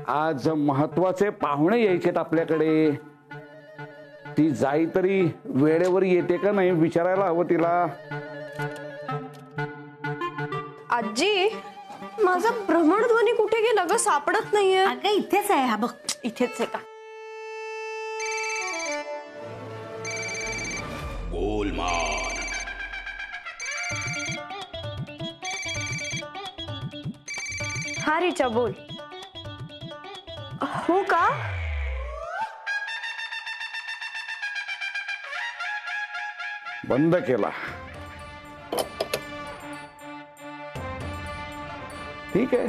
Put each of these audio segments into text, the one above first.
आज महत्वाचे पाहुणे यायचेत आपल्याकडे. ती जाई तरी वेळेवर येते का नाही विचारायला हवं तिला. आजी, माझा भ्रमणध्वनी कुठे गेला ग? सापडत नाहीये. अगं इथेच आहे. हा बघ, इथेच आहे का? गोलमाल. हा रिचा, बोल. हो का? बंद केला. ठीक आहे,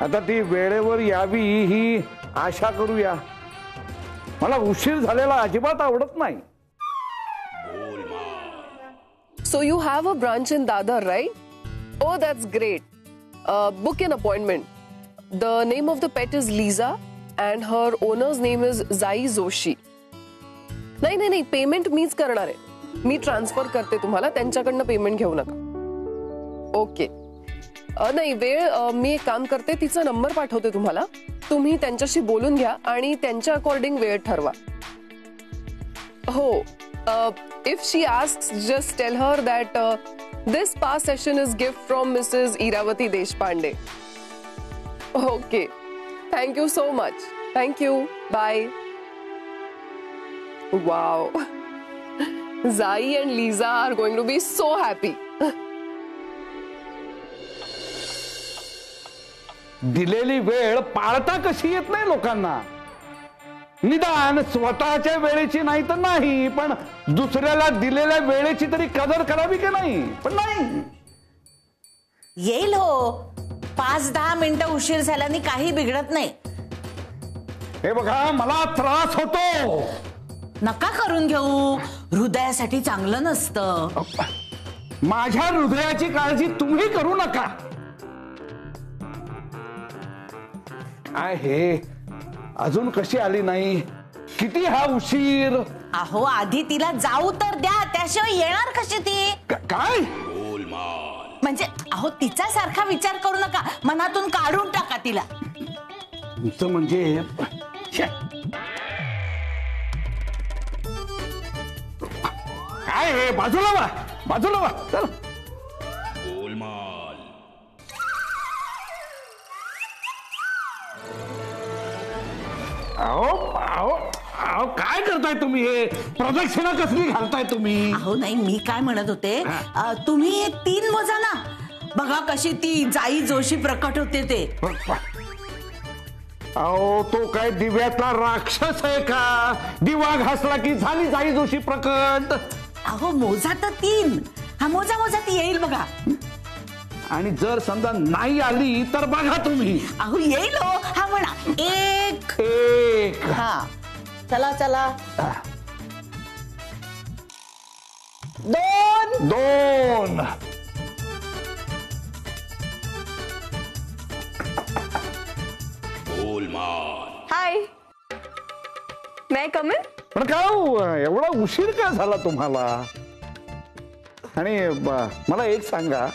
आता ती वेळेवर यावी ही आशा करूया. मला उशीर झालेला अजिबात आवडत नाही. So you have a branch in Dadar, right? Oh, that's great. Book an appointment. The name of the pet is Lisa and her owner's name is Zai Joshi. नाही, पेमेंट मीच करणार आहे. मी ट्रान्सफर करते तुम्हाला, त्यांच्याकडनं पेमेंट घेऊ नका. Okay. नाही, वेळ मी एक काम करते, तिचा नंबर पाठवते तुम्हाला. तुम्ही त्यांच्याशी बोलून घ्या आणि त्यांच्या अकॉर्डिंग वेळ ठरवा. हो. If she asks, just tell her that this spa session is gift from Mrs. Iravati Deshpande. Okay. Thank you so much. Thank you. Bye. Wow. Zai and Lisa are going to be so happy. दिलेली वेळ पाळता कशी येत नाही लोकांना. निदान स्वतःच्या वेळेची नाही तर नाही, पण दुसऱ्याला दिलेल्या वेळेची तरी कदर करावी की नाही. पण नाही. येईल हो. 5-10 मिनिटं उशीर झाल्याने काही बिघडत नाही. हे बघा, मला त्रास होतो. नका करून घेऊ. हृदयासाठी चांगलं नसतं. माझ्या हृदयाची काळजी तुम्ही करू नका. आहे अजून कशी आली नाही? किती हा उशीर? अहो, आधी तिला जाऊ तर द्या, त्याशिवाय येणार कशी ती? काय? म्हणजे अहो, तिचा सारखा विचार करू नका. मनातून काढून टाका तिला. तुमचं म्हणजे काय हे? बाजूला वा, बाजूला वा. चल. गोलमाल. अहो काय करताय तुम्ही? हे प्रदक्षिणा कसली घालताय तुम्ही? अहो नाही, मी काय म्हणत होते, तुम्ही 3 मोजा ना. बघा कशी ती जाई जोशी प्रकट होते ते. अहो, तो काय दिव्यातला राक्षस आहे का? दिवा घासला की झाली जाई जोशी प्रकट. अहो, मोजा तर 3. हा मोजा ती येईल बघा. आणि जर समजा नाही आली तर बघा तुम्ही. अहो, येईल हो. हा म्हणा 1 1. हा, चला 2. गोलमाल. हाय, मैं कम इन? पण काय एवढा उशीर का झाला तुम्हाला? आणि मला एक सांगा,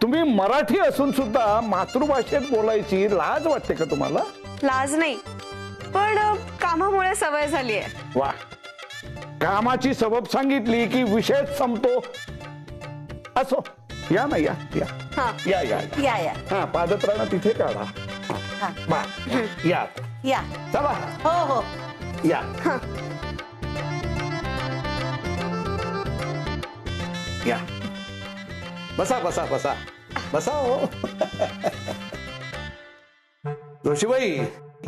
तुम्ही मराठी असून सुद्धा मातृभाषेत बोलायची लाज वाटते का तुम्हाला? लाज नाही, पण कामामुळे सवय झाली आहे. वा, कामाची सबब सांगितली की विषय संपतो. असो, या ना, या या हा. या या या या. हा, पादत्राणा तिथे काढा. बा, या या. चला. हो. या. या. बसा हो. जोशीबाई,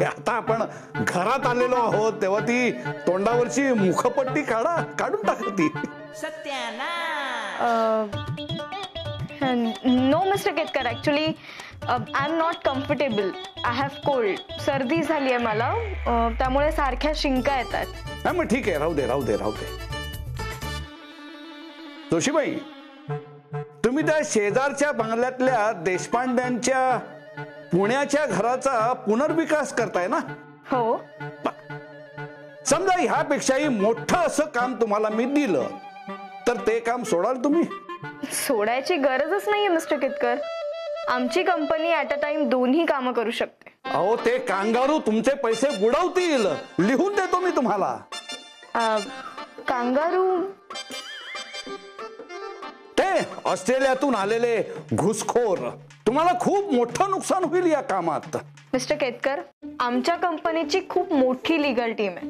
आता आपण घरात आलेलो आहोत तेव्हा ती तोंडावरची मुखपट्टी काढून टाका ती. No mister Ketkar, actually I am not comfortable. I have cold. सर्दी झाली आहे मला, त्यामुळे सारख्या शिंका येतात. नाही, मग ठीक आहे, राहू दे. जोशीबाई, तुम्ही त्या शेजारच्या बंगल्यातल्या देशपांड्यांच्या पुण्याच्या घराचा पुनर्विकास करताय ना? हो. समजा ह्यापेक्षाही मोठं असं काम तुम्हाला मी दिलं तर ते काम सोडाल तुम्ही? सोडायची गरजच नाहीये मिस्टर केतकर. आमची कंपनी ऍट अ टाइम दोन्ही कामं करू शकते. अहो ते कांगारू तुमचे पैसे बुडवतील. लिहून देतो मी तुम्हाला. कांगारू? ते ऑस्ट्रेलियातून आलेले घुसखोर. तुम्हाला खूप मोठं नुकसान होईल या कामात. मिस्टर केतकर, आमच्या कंपनीची खूप मोठी लीगल टीम आहे.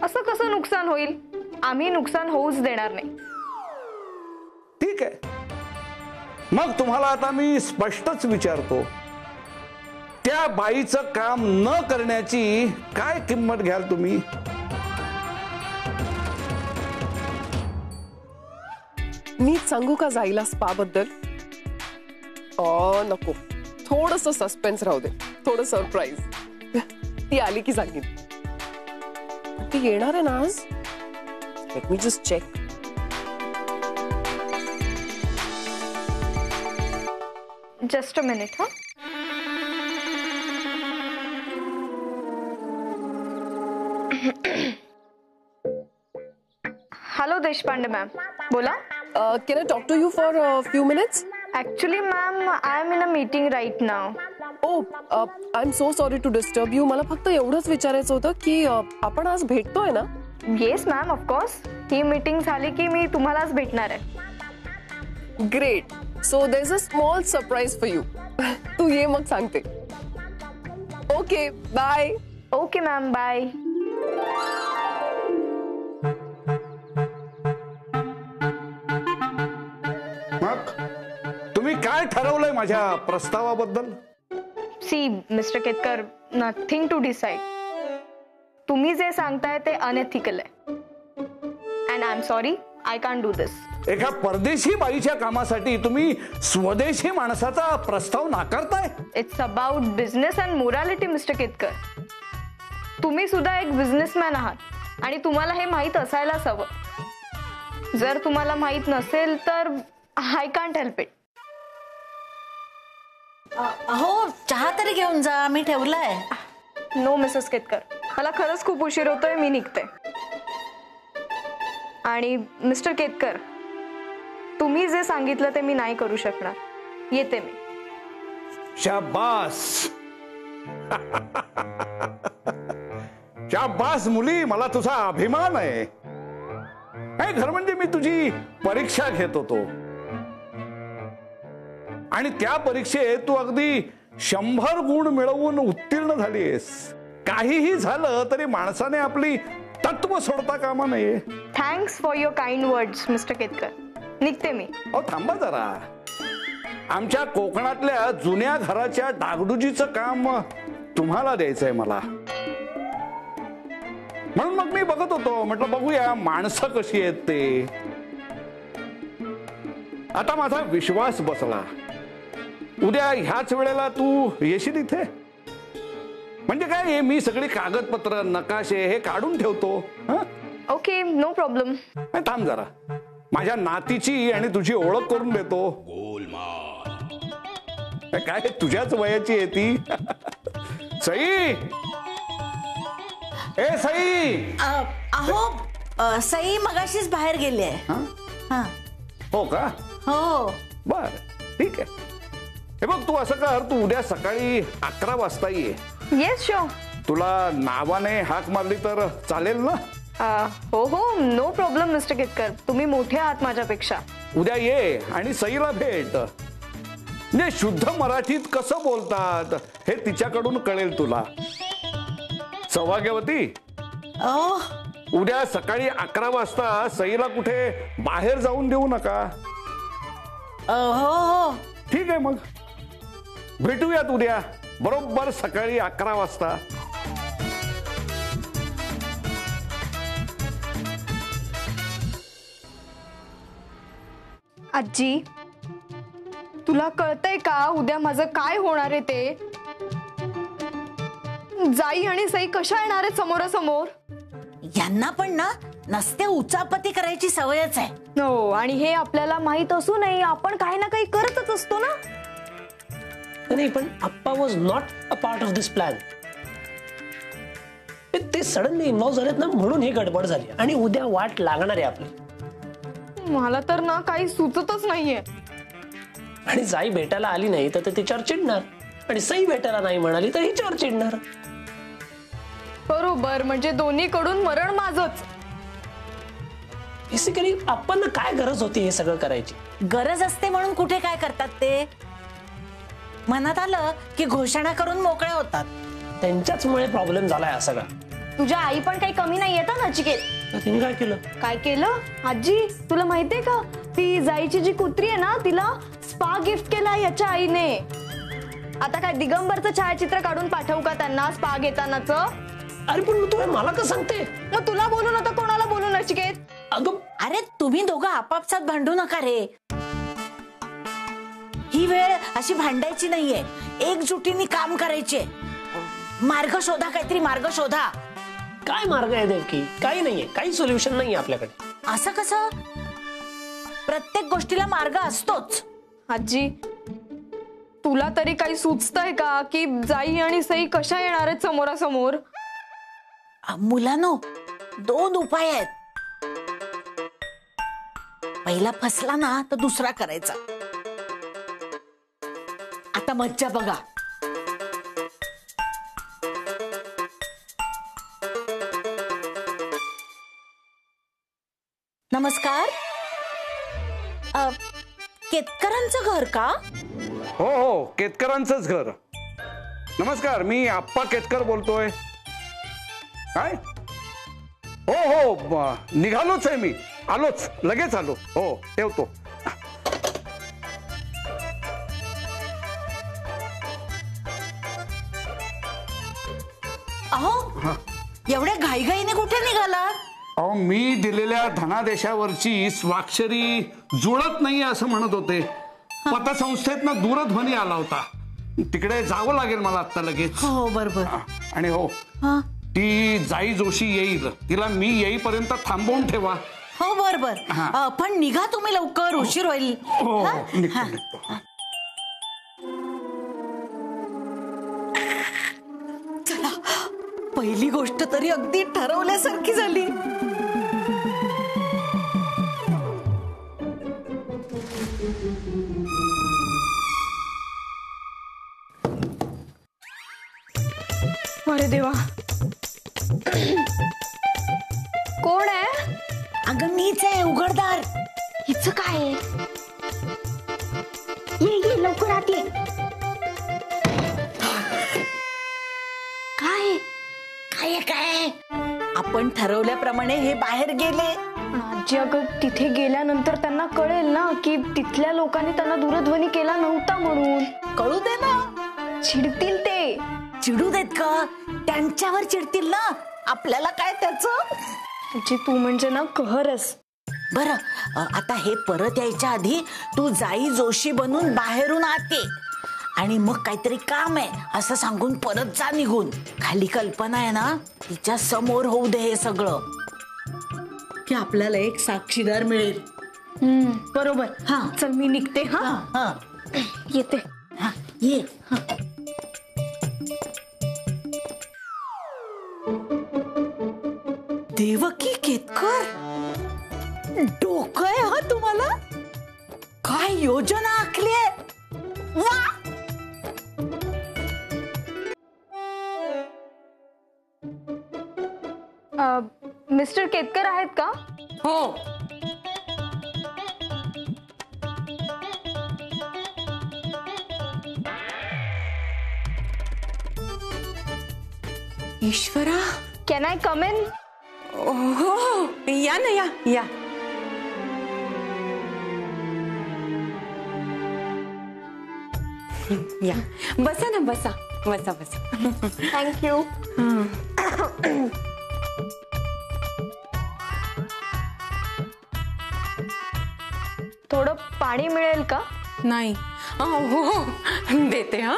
असं कसं नुकसान होईल? आम्ही नुकसान होऊच देणार नाही. ठीक आहे, मग तुम्हाला आता मी स्पष्टच विचारतो, त्या बाईचं काम न करण्याची काय किंमत घ्याल तुम्ही? मी सांगू का जाईला स्पा बद्दल? नको, थोडस सस्पेन्स राहू दे, थोडं सरप्राईज. ती आली की सांगेन. ती येणार आहे ना आज? Let me just check. Just a minute. हा, हॅलो देशपांडे मॅम, बोला. Can I talk to you for a few minutes? Actually ma'am, I am in a meeting right now. I am so sorry to disturb you. मला फक्त एवढंच विचारायचं होतं की आपण आज भेटतोय ना? Yes ma'am, of course. ही मीटिंग झाली की मी तुम्हालाच भेटणार आहे. Great. So there is a small surprise for you. तू ये मग सांगते. Okay, bye. Okay ma'am, bye. मग तुम्ही काय ठरवलंय माझ्या प्रस्तावाबद्दल? See mister Ketkar, nothing to decide. तुम्ही जे सांगताय ते अनएथिकल आहे. And I am sorry, I can do this. एका परदेशी बाईच्या कामासाठी तुम्ही स्वदेशी माणसाचा प्रस्ताव नाकारताय? It's about business and morality mister Ketkar. तुम्ही सुद्धा एक बिझनेसमॅन आहात आणि तुम्हाला हे माहीत असायलाच हवं. जर तुम्हाला माहीत नसेल तर आय कांट हेल्प इट. अहो, चहा तरी घेऊन जा, मी ठेवलाय. नो मिसेस केतकर, मला खरंच खूप उशीर होतोय, मी निघते. आणि मिस्टर केतकर, तुम्ही जे सांगितलं ते मी नाही करू शकणार. येते मी. शाबास. शाबास मुली, मला तुझा अभिमान आहे. खरं म्हणजे मी तुझी परीक्षा घेत होतो आणि त्या परीक्षेत तू अगदी 100 गुण मिळवून उत्तीर्ण झालीस. काहीही झालं तरी माणसाने आपली तत्व सोडता कामा नये. Thanks for your kind words mister Ketkar. निघते मी. अहो थांबा जरा. आमच्या कोकणातल्या जुन्या घराच्या डागडुजीचं काम तुम्हाला द्यायचंय मला. म्हणून मग मी बघत होतो, म्हटलं बघूया माणसं कशी आहेत ते. आता माझा विश्वास बसला. उद्या ह्याच वेळेला तू येशील इथे? म्हणजे काय, मी सगळी कागदपत्र नकाशे हे काढून ठेवतो. Okay, no problem. थांब जरा, माझ्या नातीची आणि तुझी ओळख करून देतो. गोलमाल. काय तुझ्याच वयाची आहे ती. सई, ए सई. अहो, सई मगाशीच बाहेर गेली आहे. हो का? हो. बर, ठीक आहे. हे बघ, तू असं कर, तू उद्या सकाळी 11 वाजता ये. Yes sure. तुला नावाने हाक मारली तर चालेल ना? हो हो, नो प्रॉब्लेम मिस्टर केतकर. तुम्ही मोठे आहात माझ्यापेक्षा. उद्या ये आणि सईला भेट. म्हणजे शुद्ध मराठीत कसं बोलतात हे तिच्याकडून कळेल तुला. सौभाग्यवती, उद्या सकाळी 11 वाजता सईला कुठे बाहेर जाऊन देऊ नका. हो. ठीक आहे, मग भेटूयात उद्या बरोबर सकाळी 11 वाजता. आजी, तुला कळतंय का उद्या माझं काय होणार आहे ते? जाई आणि सई कशा येणार आहेत समोरासमोर? यांना पण ना नसते उचापती करायची सवयच आहे. हो, आणि हे आपल्याला माहित असू नये आपण काही ना काही करतच असतो ना. नाही, पण Appa was not a part of this plan. ते सडनली इन्व्हॉल्व झालेत ना, म्हणून ही गडबड झाली आणि उद्या वाट लागणार आहे आपली. मला तर ना काही सुचतच नाहीये. आणि जाई भेटायला आली नाही तर तिच्यावर चिडणार, आणि सई भेटायला नाही म्हणाली तर हिच्यावर चिडणार. बरोबर, म्हणजे दोन्हीकडून मरण माझच. बेसिकली आपण काय गरज होती हे सगळं करायची? गरज असते म्हणून कुठे काय करतात ते. मनात आलं की घोषणा करून मोकळे होतात. त्यांच्याचमुळे प्रॉब्लेम झालाय हा सगळा. तुझ्या आई पण काही कमी नाही येत नचिकेत. तर तिने काय केलं? काय केलं आजी, तुला माहितीये का, ती जाईची जी कुत्री आहे ना तिला स्पा गिफ्ट केला याच्या आईने. आता काय दिगंबरचं छायाचित्र काढून पाठवू का त्यांना स्पा घेतानाच? अरे पण तू हे मला का सांगते? मग तुला बोलून आता कोणाला बोलू नचिकेत? अगं अरे तुम्ही दोघं आपापसात भांडू नका रे. ही वेळ अशी भांडायची नाहीये, एकजुटीने काम करायचे. मार्ग शोधा, काहीतरी मार्ग शोधा. काय मार्ग आहे देवकी? काही नाहीये, काही सोल्युशन नाहीये आपल्याकडे. असं कसं? प्रत्येक गोष्टीला मार्ग असतोच. आजी, तुला तरी काही सुचतंय का की जाई आणि सई कशा येणार आहेत समोरासमोर? मुलांनो, 2 उपाय आहेत. पहिला फसला ना तर दुसरा करायचा. आता मज्जा बघा. नमस्कार. केतकरांचं घर का? हो हो, केतकरांचंच घर. नमस्कार, मी आप्पा केतकर बोलतोय. काय? हो हो, निघालोच आहे मी. आलोच, लगेच आलो. हो, ठेवतो. अहो, एवढ्या घाईघाईने कुठे निघाला? अहो, मी दिलेल्या धनादेशावरची स्वाक्षरी जुळत नाही असं म्हणत होते. पतसंस्थेतनं दूरध्वनी आला होता. तिकडे जावं लागेल मला आता लगेच. हो बरोबर. आणि हो, ती जाई जोशी येईल, तिला मी येईपर्यंत थांबवून ठेवा. हो बरोबर. पण निघा तुम्ही लवकर, उशीर होईल. हो, निघतो निघतो. चला, पहिली गोष्ट तरी अगदी ठरवल्यासारखी झाली. अरे देवा, कोण आहे? अगं मीच आहे, उघडदार. हिचं काय आहे? ये लवकर आत ये. काय काय काय? आपण ठरवल्याप्रमाणे हे बाहेर गेले. पण आजी, अगं तिथे गेल्यानंतर त्यांना कळेल ना की तिथल्या लोकांनी त्यांना दूरध्वनी केला नव्हता म्हणून. कळू दे ना. चिडतील ते. चिडू देत का? त्यांच्यावर चिडतील ना, आपल्याला काय त्याचं. आजी, तू म्हणजे ना कहरस. बरं, आता हे परत यायच्या आधी तू जाई जोशी बनून बाहेरून आत ये, आणि मग काहीतरी काम आहे असं सांगून परत जा निघून. खाली कल्पना आहे ना, तिच्या समोर होऊ दे हे सगळं, की आपल्याला एक साक्षीदार मिळेल. बरोबर. हा, चल मी निघते. हा हा, येते. हा, ये. देवकी केतकर, डोकं आहे हा तुम्हाला? काय योजना आखली आहे? वा! मिस्टर केतकर आहेत का? हो. ईश्वरा, कॅन आय कम इन? हो, या ना, या या. या, बसा ना, बसा बसा बसा. थँक्यू. थोडं पाणी मिळेल का? नाही. हो, देते. हा,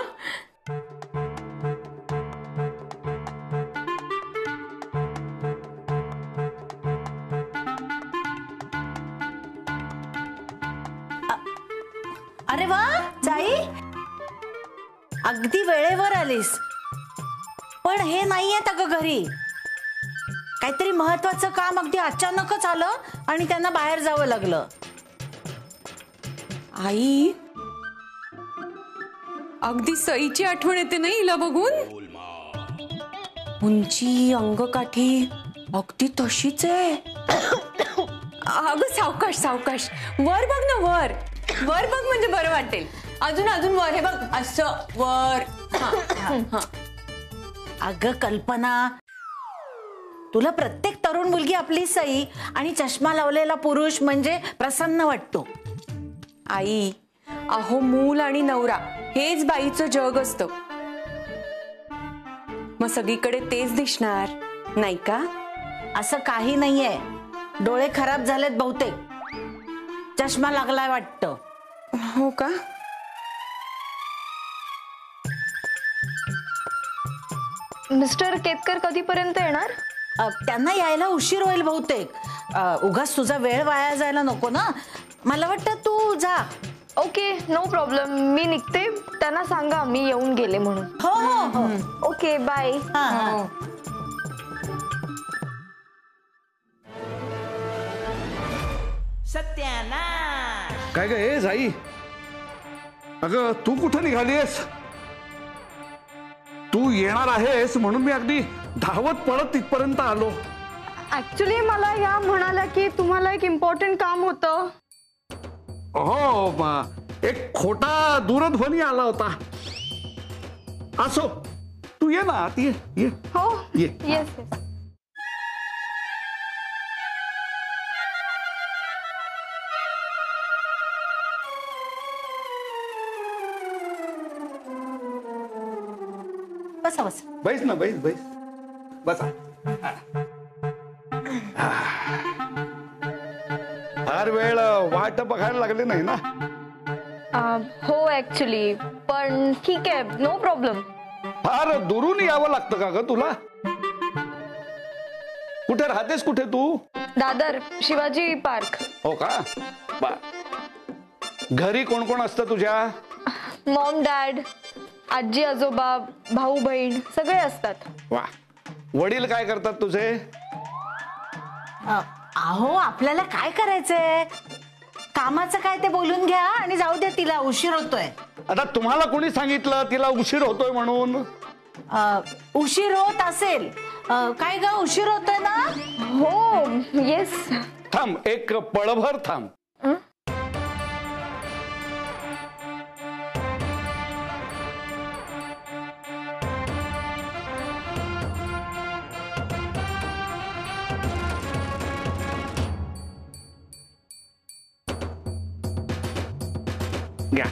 अरे वा जाई, अगदी वेळेवर आलीस. पण हे नाहीये अगं घरी. काहीतरी महत्वाचं काम अगदी अचानकच आलं आणि त्यांना बाहेर जावं लागलं. आई, अगदी सईची आठवण येते ना हिला बघून. उंची, अंगकाठी अगदी तशीच आहे. अगं सावकाश सावकाश. वर बघ ना, वर वर बघ म्हणजे बरं वाटेल. अजून अजून वर, हे बघ असं वर. अगं कल्पना, तुला प्रत्येक तरुण मुलगी आपली सई आणि चष्मा लावलेला पुरुष म्हणजे प्रसन्न वाटतो. आई, अहो मूल आणि नवरा हेच बाईचं जग असतं. मग सगळीकडे तेच दिसणार नाही का? असं काही नाहीये. डोळे खराब झालेत बहुतेक. चष्मा लागलाय वाटतं. हो का? मिस्टर केतकर कधीपर्यंत येणार? त्यांना यायला उशीर होईल बहुतेक. उगाच तुझा वेळ वाया जायला नको ना. मला वाटतं तू जा. Okay, no problem. मी निघते. त्यांना सांगा मी येऊन गेले म्हणून. हो हो हो. Okay, bye. काय ग हे जाई? अगं तू कुठं निघालीस? तू येणार आहेस म्हणून मी अगदी धावत पळत तिथपर्यंत आलो. ऍक्च्युली मला या म्हणाल्या की तुम्हाला एक इम्पॉर्टंट काम होतं. हो, एक खोटा दूरध्वनी आला होता. असो, तू ये ना आत, ये ये. हो, ये. Yes yes. बसा बसा. बैस ना, बैस बैस. बसा. फार वेळ वाट बघायला लागले नाही ना? हो ऍक्च्युली, पण ठीक आहे, नो प्रॉब्लेम. फार दुरून यावं लागतं का ग तुला? कुठे राहतेस कुठे तू? दादर, शिवाजी पार्क. हो का? घरी कोण कोण असतं तुझ्या? मॉम, डॅड, आजी आजोबा, भाऊ बहीण सगळे असतात. वा. वडील काय करतात तुझे? अहो आपल्याला काय करायचंय? कामाचं काय ते बोलून घ्या आणि जाऊ दे. तिला उशीर होतोय. आता तुम्हाला कोणी सांगितलं तिला उशीर होतोय म्हणून? उशीर होत असेल. काय ग, उशीर होतोय ना? हो, येस. थांब, एक पळभर थांब. घ्या.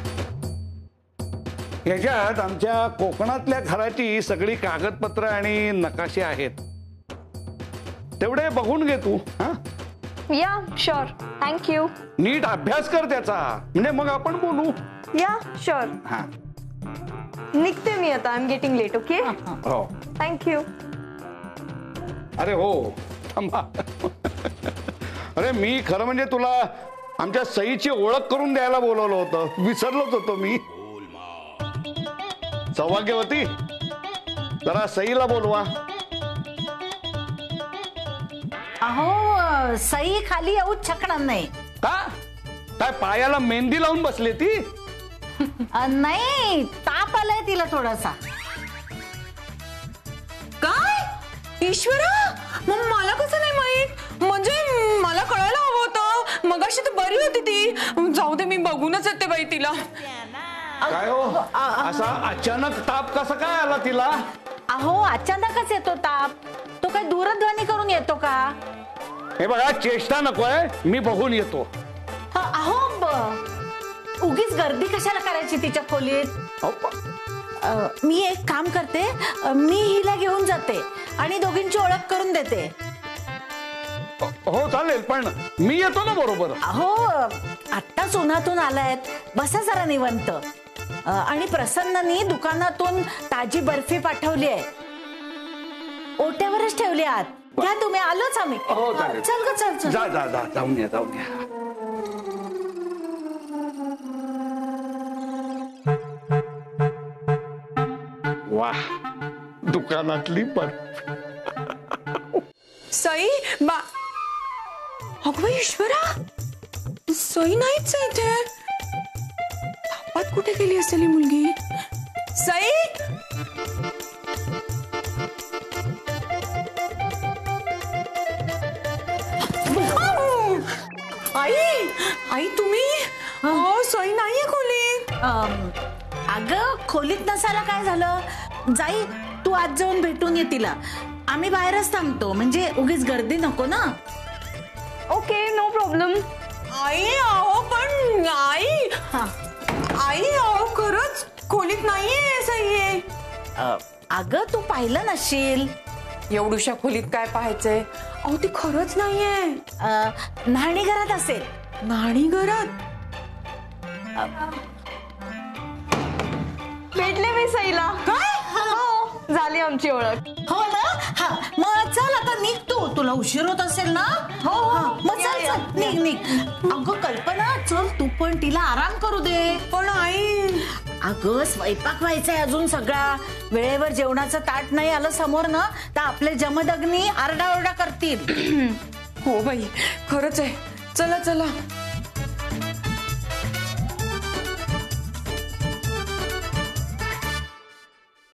याच्यात आमच्या कोकणातल्या घराची सगळी कागदपत्र आणि नकाशे आहेत. तेवढे बघून घे तू. या, शुअर. थँक्यू. नीट अभ्यास कर त्याचा, म्हणजे मग आपण बोलू. या, शुअर. हा. निघते मी आता. I am getting late. Okay. हो. थँक्यू. अरे हो, थांबा. अरे मी खरं म्हणजे तुला आमच्या सईची ओळख करून द्यायला बोलवलं होतं. विसरलोच होतो मी. सौभाग्यवती, जरा सईला बोलवा. अहो सई खाली येऊच शकणार नाही. का? काय पायाला मेहंदी लावून बसले ती? नाही, ताप आलाय तिला थोडासा. काय? ईश्वरा, मग मला कसं नाही माहित? म्हणजे मला कळायला हवं होतं. मगाशी तर बरी होती ती. जाऊ दे, मी बघूनच येते बाई तिला. काय हो, असा अचानक ताप कसा काय आला तिला? अहो अचानकच येतो ताप. तो काय दूरध्वनी करून येतो का? हे बघा, चेष्टा नकोय, मी बघून येतो. अहो उगीच गर्दी कशाला करायची तिच्या खोलीत? मी एक काम करते, मी हिला घेऊन जाते आणि दोघींची ओळख करून देते. हो चालेल, पण मी येतो ना बरोबर. अहो आत्ताच उन्हातून आलायत, बसा जरा निवांत. आणि प्रसन्ननी दुकानातून ताजी बर्फी पाठवली आहे. ओट्यावरच ठेवली आत. घ्या तुम्ही. आलोच आम्ही. हो चालेल. चल ग, चल चल. जा जा जा, जाऊन या जाऊन या. वाह, दुकानातली बर्फी. सई बा. अगं ईश्वरा, सई नाहीच आहे इथे. तापात कुठे गेली असेल ही मुलगी? सई आई आई तुम्ही सई नाहीये खोलीत. अगं खोलीत नसायला काय झालं, जाई तू आज जाऊन भेटून ये तिला. आम्ही बाहेरच थांबतो, म्हणजे उगीच गर्दी नको ना. Okay, no problem. आई अहो पण आई हा. आई अहो खरंच खोलीत नाहीये सई आहे. अगं तू पाहिलं नसशील. एवढूशा खोलीत काय पाहायचंय. अहो ती खरंच नाहीये. न्हाणी घरात असेल. न्हाणी घरात. भेटले मी सईला. काय? हो, झाली आमची ओळख. हो ना. हा मग चल आता निघ तू, तुला उशीर होत असेल ना. हो, मग चल या. चल निघ निघ. अगं कल्पना चल तू पण, तिला आराम करू दे. पण आई अगं स्वयंपाक व्हायचाय अजून सगळा. वेळेवर जेवणाचं ताट नाही आलं समोर ना तर आपले जमदग्नी आरडाओरडा करतील. हो बाई खरंच आहे. चला चला